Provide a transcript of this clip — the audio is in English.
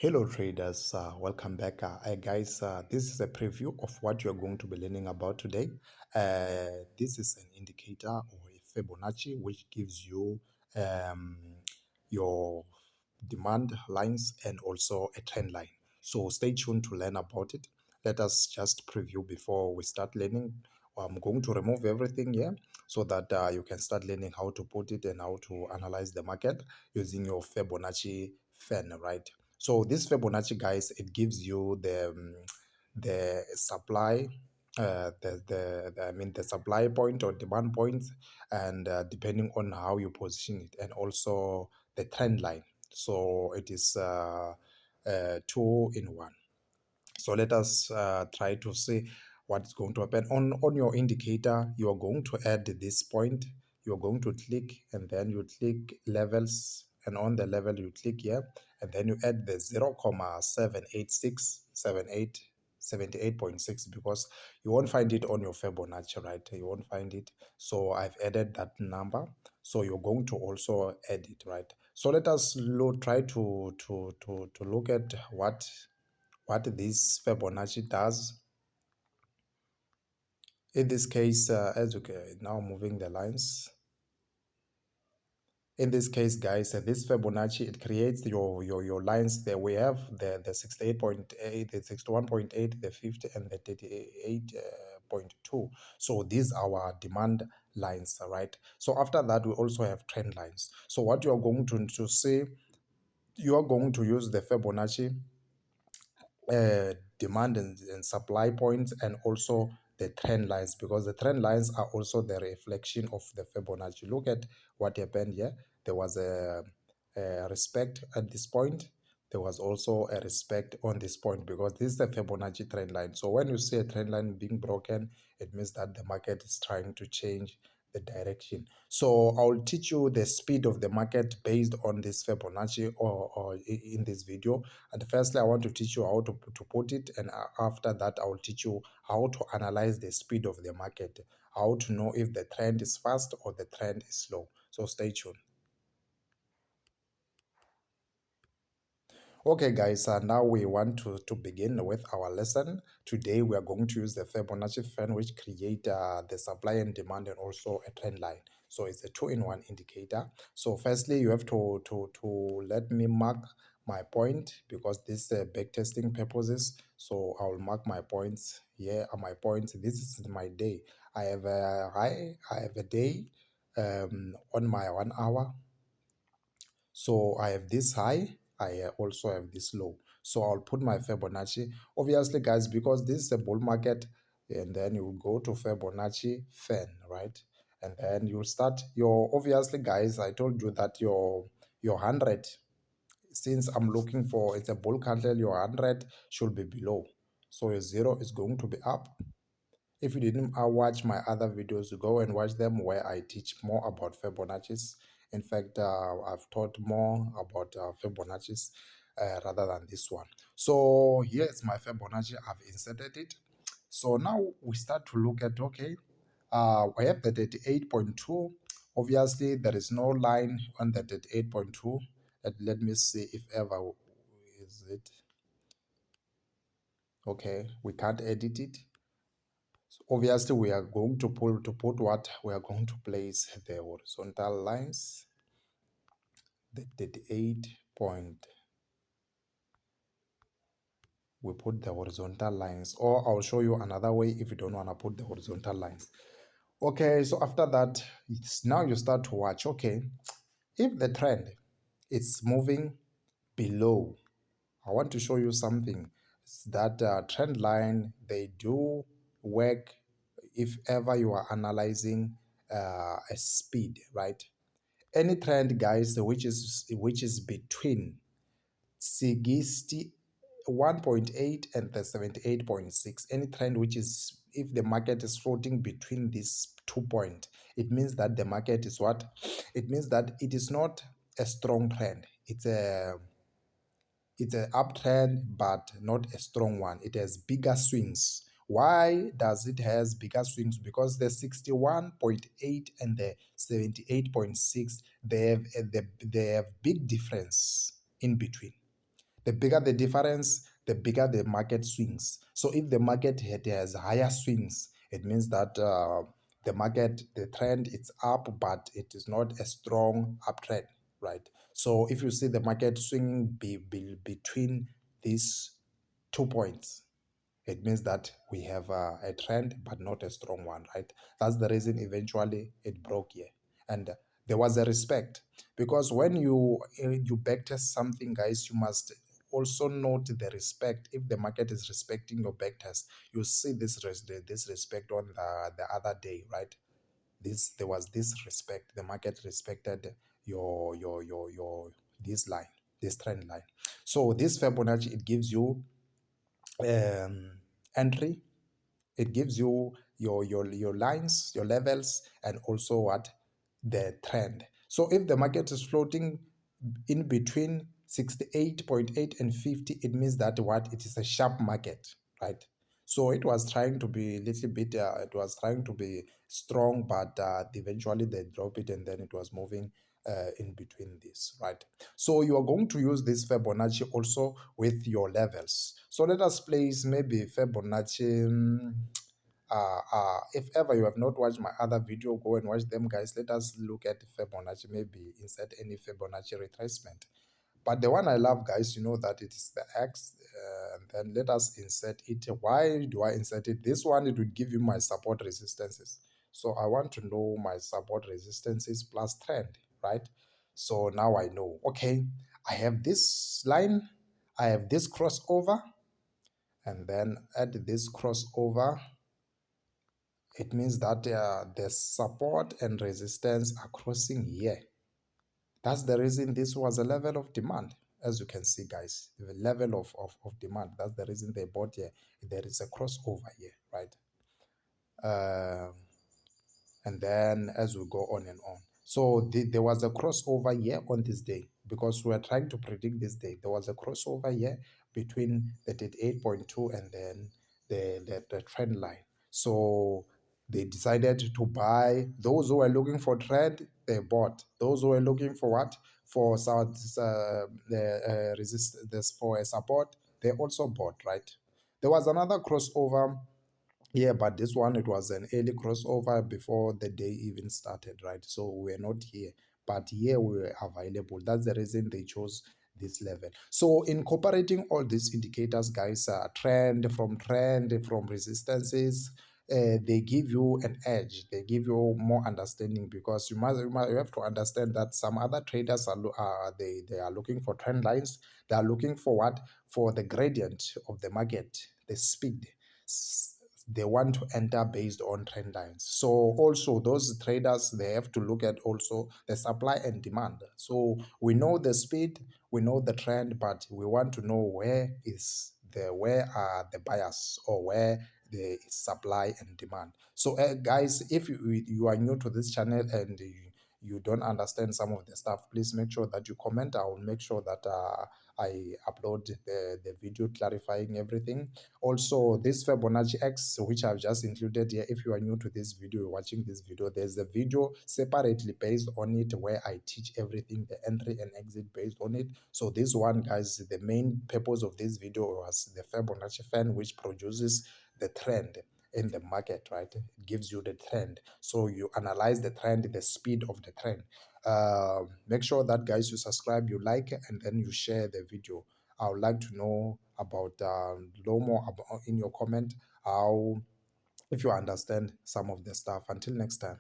Hello traders, welcome back. Guys, this is a preview of what you're going to be learning about today. This is an indicator or a Fibonacci which gives you um, your demand lines and also a trend line. So stay tuned to learn about it. Let us just preview before we start learning. I'm going to remove everything here so that you can start learning how to put it and how to analyze the market using your Fibonacci fan, right? So this Fibonacci, guys, it gives you the supply, the supply point or demand points, and depending on how you position it, and also the trend line. So it is two in one. So let us try to see what's going to happen. On your indicator, you are going to add this point. You're going to click and then you click levels, and on the level you click here and then you add the 0.78678 because you won't find it on your Fibonacci, right? You won't find it. So I've added that number. So you're going to also add it, right? So let us try to look at what this Fibonacci does. In this case, as you can now moving the lines. In this case, guys, this Fibonacci, it creates your lines there. We have the 68.8, the 61.8, the 50, and the 38.2. So these are our demand lines, right? So after that, we also have trend lines. So what you are going to see, you are going to use the Fibonacci demand and supply points, and also the trend lines, because the trend lines are also the reflection of the Fibonacci. Look at what happened here. There was a respect at this point. There was also a respect on this point, because this is the Fibonacci trend line. So when you see a trend line being broken, it means that the market is trying to change the direction. So I'll teach you the speed of the market based on this Fibonacci or in this video. And firstly, I want to teach you how to put it, and after that, I will teach you how to analyze the speed of the market, how to know if the trend is fast or the trend is slow. So stay tuned. Okay, guys, now we want to begin with our lesson. Today, we are going to use the Fibonacci fan, which create the supply and demand and also a trend line. So it's a two-in-one indicator. So firstly, you have to let me mark my point, because this back testing purposes. So I will mark my points. Here are my points. This is my day. I have a high, I have a day on my 1 hour. So I have this high, I also have this low. So I'll put my Fibonacci. Obviously, guys, because this is a bull market, and then you go to Fibonacci fan, right? And then you'll start your, obviously, guys, I told you that your 100, since I'm looking for, it's a bull candle, your 100 should be below. So your 0 is going to be up. If you didn't watch my other videos, go and watch them where I teach more about Fibonacci's. In fact, I've taught more about Fibonacci's rather than this one. So here's my Fibonacci. I've inserted it. So now we start to look at, okay, I have the 38.2. Obviously, there is no line on the 38.2. Let me see if ever is it. Okay, we can't edit it. Obviously, we are going to put what we are going to place the horizontal lines, the 38 point. We put the horizontal lines, or I'll show you another way if you don't want to put the horizontal lines. Okay, so after that, it's now you start to watch. Okay, if the trend is moving below, I want to show you something. It's that trend line, they do work if ever you are analyzing a speed, right? Any trend, guys, which is between 61.8 and the 78.6, any trend which is, if the market is floating between these 2 points, it means that the market is what? It means that it is not a strong trend. It's an uptrend, but not a strong one. It has bigger swings. Why does it has bigger swings? Because the 61.8 and the 78.6, they have big difference in between. The bigger the difference, the bigger the market swings. So if the market has higher swings, it means that the market, the trend, it's up, but it is not a strong uptrend, right? So if you see the market swinging between these 2 points, it means that we have a trend but not a strong one, right? That's the reason eventually it broke here. And there was a respect, because when you backtest something, guys, you must also note the respect. If the market is respecting your backtest, you see this respect on the other day, right? There was this respect. The market respected your this line, this trend line. So this Fibonacci, it gives you um, entry, it gives you your lines, your levels, and also what, the trend. So if the market is floating in between 68.8 and 50, it means that what, it is a sharp market, right? So it was trying to be a little bit it was trying to be strong, but eventually they drop it, and then it was moving in between this, right? So you are going to use this Fibonacci also with your levels. So let us place maybe Fibonacci. If ever you have not watched my other video, go and watch them, guys. Let us look at Fibonacci, maybe insert any Fibonacci retracement. But the one I love, guys, you know that it is the X. And then let us insert it. Why do I insert it? This one, it would give you my support resistances. So I want to know my support resistances plus trend, right? So now I know, okay, I have this line, I have this crossover, and then at this crossover, it means that the support and resistance are crossing here. That's the reason this was a level of demand. As you can see, guys, the level of demand. That's the reason they bought here. There is a crossover here, right? Um and then as we go on and on. So there was a crossover here on this day, because we are trying to predict this day. There was a crossover here between the 38.2 and then the trend line. So they decided to buy. Those who were looking for trend, they bought. Those who were looking for what? For the resist this for a support, they also bought, right? There was another crossover, yeah, but this one, it was an early crossover before the day even started, right? So we were not here, but here we were available. That's the reason they chose this level. So incorporating all these indicators, guys, trend, from resistances, they give you an edge. They give you more understanding, because you have to understand that some other traders they are looking for trend lines. They are looking for what? For the gradient of the market, the speed. They want to enter based on trend lines. So also those traders, they have to look at also the supply and demand. So we know the speed, we know the trend, but we want to know where are the buyers, or where the supply and demand. So guys, if you are new to this channel and you don't understand some of the stuff, please make sure that you comment. I will make sure that I upload the video clarifying everything. Also, this Fibonacci X, which I've just included here, if you are new to this video, watching this video, there's a video separately based on it where I teach everything, the entry and exit based on it. So this one, guys, the main purpose of this video was the Fibonacci fan, which produces the trend in the market, right? It gives you the trend. So you analyze the trend, the speed of the trend. Make sure that, guys, you subscribe, you like, and then you share the video. I would like to know about more about in your comment, how, if you understand some of the stuff. Until next time.